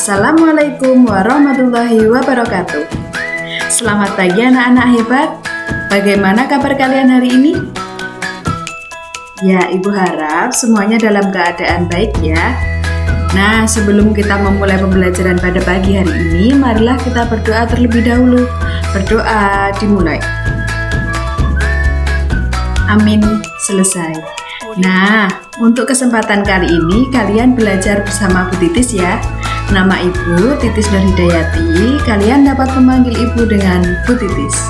Assalamualaikum warahmatullahi wabarakatuh. Selamat pagi anak-anak hebat. Bagaimana kabar kalian hari ini? Ya, Ibu harap semuanya dalam keadaan baik ya. Nah, sebelum kita memulai pembelajaran pada pagi hari ini, marilah kita berdoa terlebih dahulu. Berdoa dimulai. Amin, selesai. Nah, untuk kesempatan kali ini kalian belajar bersama Bu Titis ya. Nama Ibu Titis Nur Hidayati. Kalian dapat memanggil Ibu dengan Bu Titis.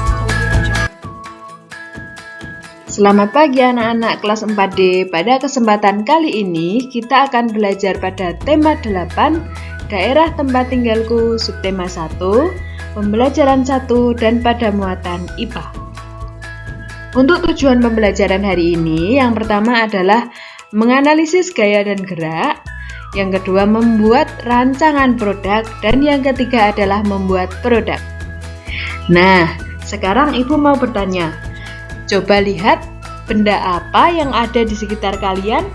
Selamat pagi anak-anak kelas 4D. Pada kesempatan kali ini kita akan belajar pada tema 8, daerah tempat tinggalku, subtema 1, pembelajaran 1 dan pada muatan IPA. Untuk tujuan pembelajaran hari ini, yang pertama adalah menganalisis gaya dan gerak, yang kedua membuat rancangan produk, dan yang ketiga adalah membuat produk. Nah, sekarang Ibu mau bertanya, coba lihat benda apa yang ada di sekitar kalian?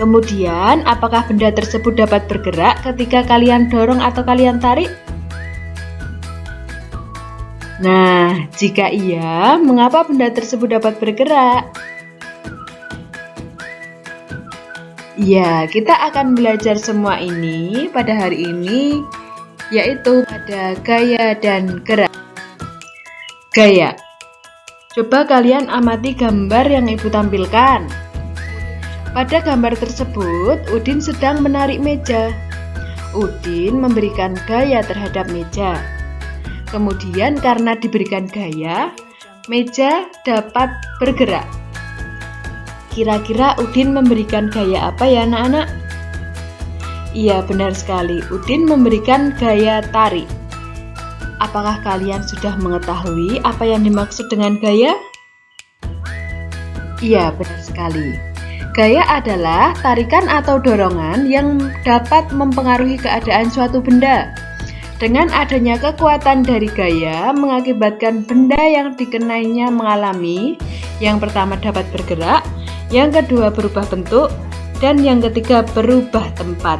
Kemudian, apakah benda tersebut dapat bergerak ketika kalian dorong atau kalian tarik? Nah, jika iya, mengapa benda tersebut dapat bergerak? Ya, kita akan belajar semua ini pada hari ini, yaitu pada gaya dan gerak. Gaya. Coba kalian amati gambar yang Ibu tampilkan. Pada gambar tersebut, Udin sedang menarik meja. Udin memberikan gaya terhadap meja. Kemudian karena diberikan gaya, meja dapat bergerak. Kira-kira Udin memberikan gaya apa ya anak-anak? Iya, benar sekali. Udin memberikan gaya tarik. Apakah kalian sudah mengetahui apa yang dimaksud dengan gaya? Iya, benar sekali. Gaya adalah tarikan atau dorongan yang dapat mempengaruhi keadaan suatu benda. Dengan adanya kekuatan dari gaya mengakibatkan benda yang dikenainya mengalami, yang pertama dapat bergerak, yang kedua berubah bentuk, dan yang ketiga berubah tempat.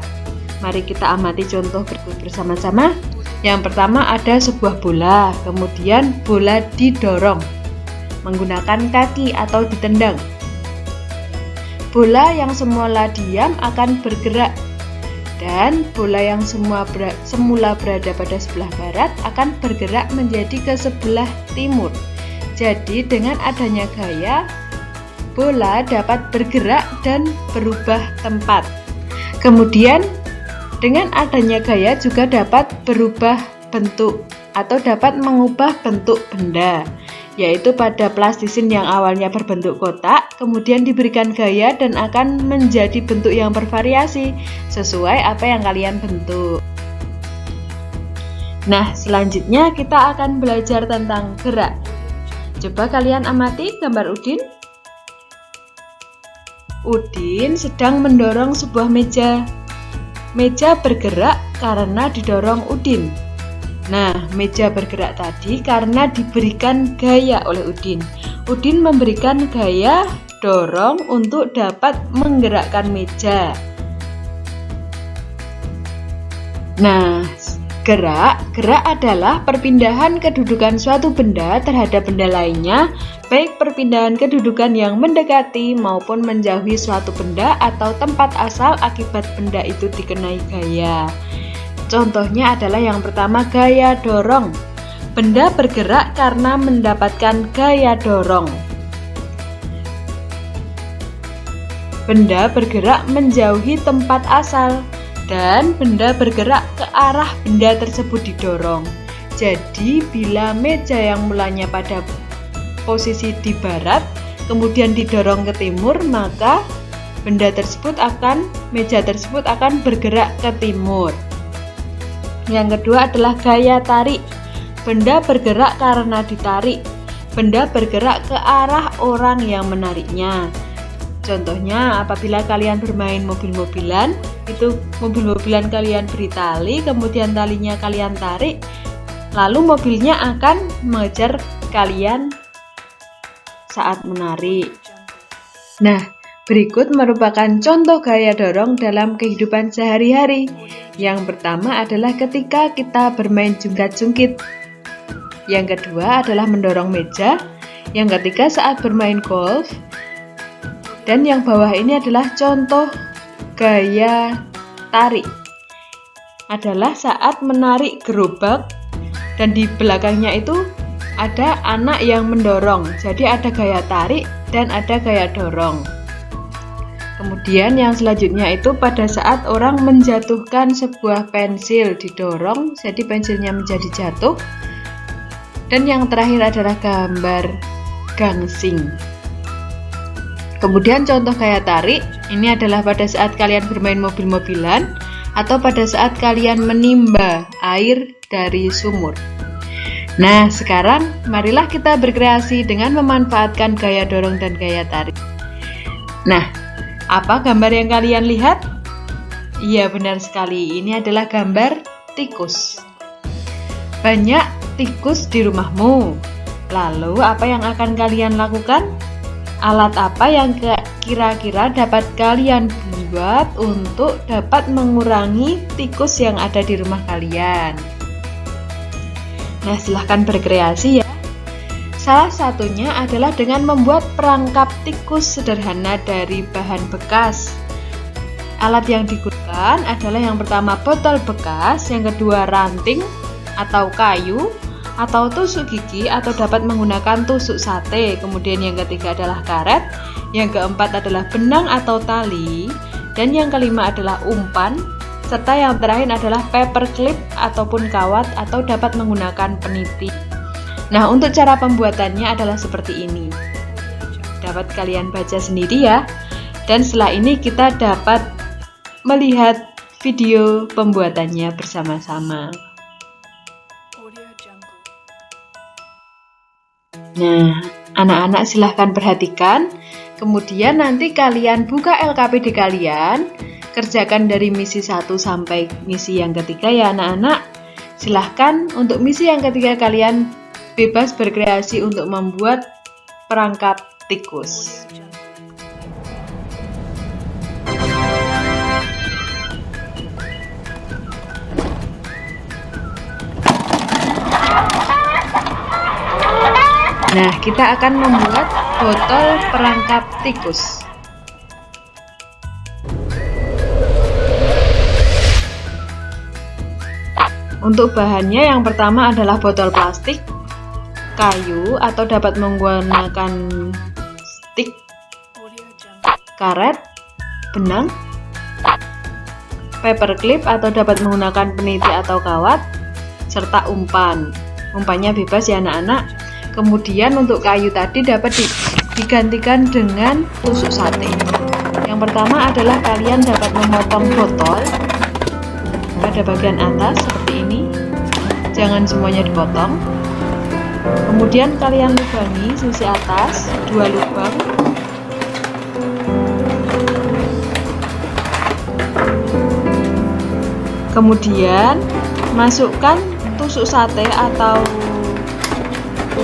Mari kita amati contoh berikut bersama-sama. Yang pertama ada sebuah bola, kemudian bola didorong menggunakan kaki atau ditendang. Bola yang semula diam akan bergerak, dan bola yang semula berada pada sebelah barat akan bergerak menjadi ke sebelah timur. Jadi dengan adanya gaya, bola dapat bergerak dan berubah tempat. Kemudian dengan adanya gaya juga dapat berubah bentuk atau dapat mengubah bentuk benda, yaitu pada plastisin yang awalnya berbentuk kotak, kemudian diberikan gaya dan akan menjadi bentuk yang bervariasi sesuai apa yang kalian bentuk. Nah, selanjutnya kita akan belajar tentang gerak. Coba kalian amati gambar Udin. Udin sedang mendorong sebuah meja. Meja bergerak karena didorong Udin. Nah, meja bergerak tadi karena diberikan gaya oleh Udin. Udin memberikan gaya dorong untuk dapat menggerakkan meja. Nah, gerak adalah perpindahan kedudukan suatu benda terhadap benda lainnya, baik perpindahan kedudukan yang mendekati maupun menjauhi suatu benda atau tempat asal akibat benda itu dikenai gaya. Contohnya adalah yang pertama gaya dorong. Benda bergerak karena mendapatkan gaya dorong. Benda bergerak menjauhi tempat asal, dan benda bergerak ke arah benda tersebut didorong. Jadi bila meja yang mulanya pada posisi di barat kemudian didorong ke timur, maka meja tersebut akan bergerak ke timur. Yang kedua adalah gaya tarik. Benda bergerak karena ditarik. Benda bergerak ke arah orang yang menariknya. Contohnya apabila kalian bermain mobil-mobilan, itu mobil-mobilan kalian beri tali, kemudian talinya kalian tarik, lalu mobilnya akan mengejar kalian saat menarik. Nah, Berikut merupakan contoh gaya dorong dalam kehidupan sehari-hari. Yang pertama adalah ketika kita bermain jungkat-jungkit. Yang kedua adalah mendorong meja. Yang ketiga saat bermain golf. Dan yang bawah ini adalah contoh gaya tarik. Adalah saat menarik gerobak dan di belakangnya itu ada anak yang mendorong. Jadi ada gaya tarik dan ada gaya dorong. Kemudian yang selanjutnya itu pada saat orang menjatuhkan sebuah pensil didorong, jadi pensilnya menjadi jatuh. Dan yang terakhir adalah gambar gangsing. Kemudian contoh gaya tarik, ini adalah pada saat kalian bermain mobil-mobilan atau pada saat kalian menimba air dari sumur. Nah, sekarang marilah kita berkreasi dengan memanfaatkan gaya dorong dan gaya tarik. Nah, apa gambar yang kalian lihat? Iya, benar sekali. Ini adalah gambar tikus. Banyak tikus di rumahmu. Lalu, apa yang akan kalian lakukan? Alat apa yang kira-kira dapat kalian buat untuk dapat mengurangi tikus yang ada di rumah kalian? Nah, silahkan berkreasi ya. Salah satunya adalah dengan membuat perangkap tikus sederhana dari bahan bekas. Alat yang digunakan adalah yang pertama botol bekas, yang kedua ranting atau kayu, atau tusuk gigi, atau dapat menggunakan tusuk sate. Kemudian yang ketiga adalah karet, yang keempat adalah benang atau tali, dan yang kelima adalah umpan, serta yang terakhir adalah paperclip ataupun kawat, atau dapat menggunakan peniti. Nah, untuk cara pembuatannya adalah seperti ini. Dapat kalian baca sendiri ya. Dan setelah ini kita dapat melihat video pembuatannya bersama-sama. Nah, anak-anak silahkan perhatikan. Kemudian nanti kalian buka LKPD kalian, kerjakan dari misi 1 sampai misi yang ketiga ya anak-anak. Silahkan untuk misi yang ketiga kalian bebas berkreasi untuk membuat perangkap tikus. Nah, kita akan membuat botol perangkap tikus. Untuk bahannya yang pertama adalah botol plastik, kayu atau dapat menggunakan stick, karet, benang, paperclip atau dapat menggunakan peniti atau kawat, serta umpan. Umpannya bebas ya anak-anak. Kemudian untuk kayu tadi dapat digantikan dengan tusuk sate. Yang pertama adalah kalian dapat memotong botol pada bagian atas seperti ini. Jangan semuanya dipotong. Kemudian kalian lubangi sisi atas 2 lubang. Kemudian masukkan tusuk sate atau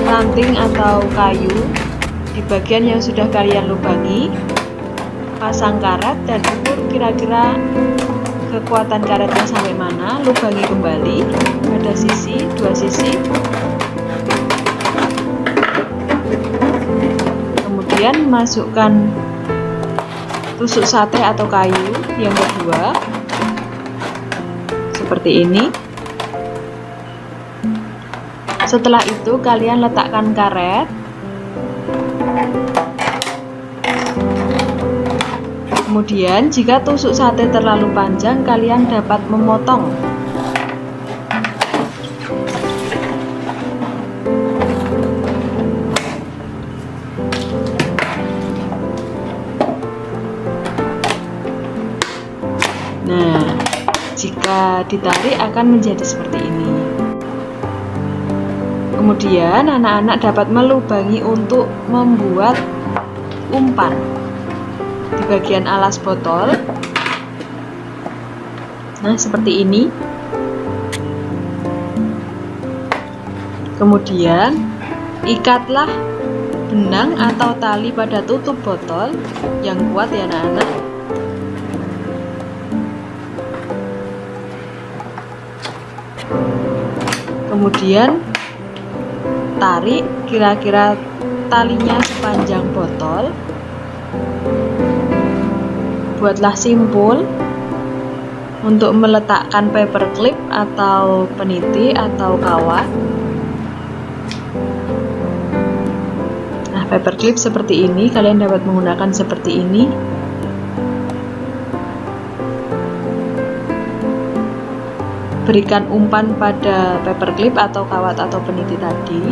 ranting atau kayu di bagian yang sudah kalian lubangi. Pasang karet dan ukur kira-kira kekuatan karetnya sampai mana. Lubangi kembali pada sisi, 2 sisi. Kemudian masukkan tusuk sate atau kayu yang kedua seperti ini. Setelah itu kalian letakkan karet. Kemudian jika tusuk sate terlalu panjang, kalian dapat memotong. Nah, jika ditarik akan menjadi seperti ini. Kemudian anak-anak dapat melubangi untuk membuat umpan di bagian alas botol. Nah, seperti ini. Kemudian ikatlah benang atau tali pada tutup botol yang kuat ya anak-anak. Kemudian tarik kira-kira talinya sepanjang botol. Buatlah simpul untuk meletakkan paper clip atau peniti atau kawat. Nah, paper clip seperti ini, kalian dapat menggunakan seperti ini. Berikan umpan pada paper clip atau kawat atau peniti tadi.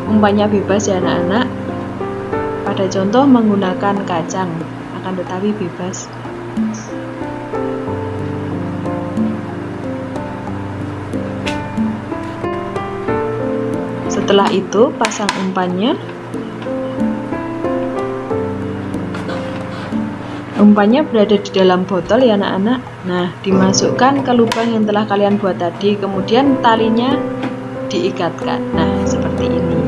Umpannya bebas ya anak-anak. Pada contoh menggunakan kacang, akan tetapi bebas. Setelah itu pasang umpannya. Umpannya berada di dalam botol ya anak-anak. Nah, dimasukkan ke lubang yang telah kalian buat tadi, kemudian talinya diikatkan. Nah, seperti ini.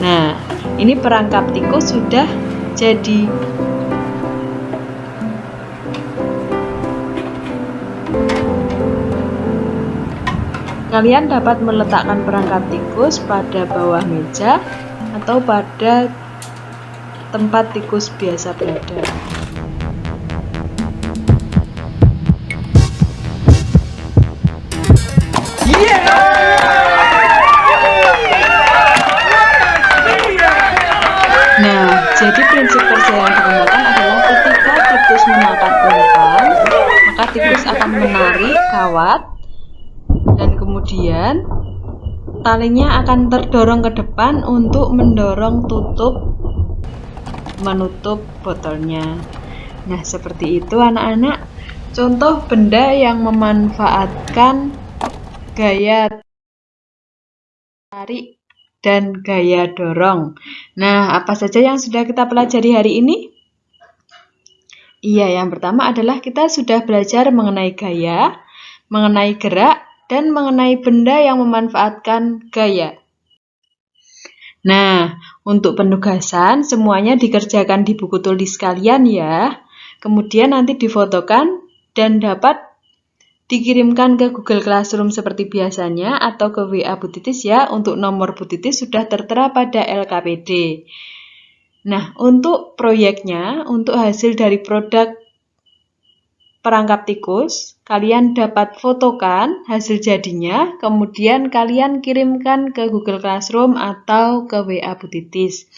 Nah, ini perangkap tikus sudah jadi. Kalian dapat meletakkan perangkap tikus pada bawah meja atau pada tempat tikus biasa berada. Nah, jadi prinsip kerja yang digunakan adalah ketika tikus memakan umpan, maka tikus akan menarik kawat dan kemudian talinya akan terdorong ke depan untuk mendorong menutup botolnya. Nah, seperti itu anak-anak. Contoh benda yang memanfaatkan gaya tarik dan gaya dorong. Nah, apa saja yang sudah kita pelajari hari ini? Iya, yang pertama adalah kita sudah belajar mengenai gaya, mengenai gerak, dan mengenai benda yang memanfaatkan gaya. Nah, untuk penugasan semuanya dikerjakan di buku tulis kalian ya. Kemudian nanti difotokan dan dapat dikirimkan ke Google Classroom seperti biasanya atau ke WA Bu Titis ya. Untuk nomor Bu Titis sudah tertera pada LKPD. Nah, untuk proyeknya, untuk hasil dari produk perangkap tikus, kalian dapat fotokan hasil jadinya, kemudian kalian kirimkan ke Google Classroom atau ke WA Bu Titis.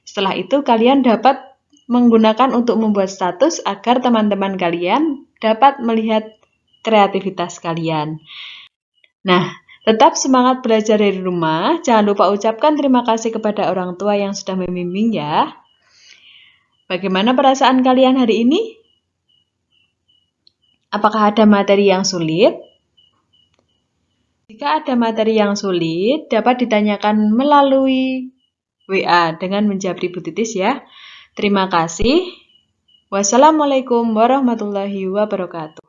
Setelah itu kalian dapat menggunakan untuk membuat status agar teman-teman kalian dapat melihat kreativitas kalian. Nah, tetap semangat belajar dari rumah. Jangan lupa ucapkan terima kasih kepada orang tua yang sudah membimbing ya. Bagaimana perasaan kalian hari ini? Apakah ada materi yang sulit? Jika ada materi yang sulit, dapat ditanyakan melalui WA dengan menjawab Bu Titis ya. Terima kasih. Wassalamualaikum warahmatullahi wabarakatuh.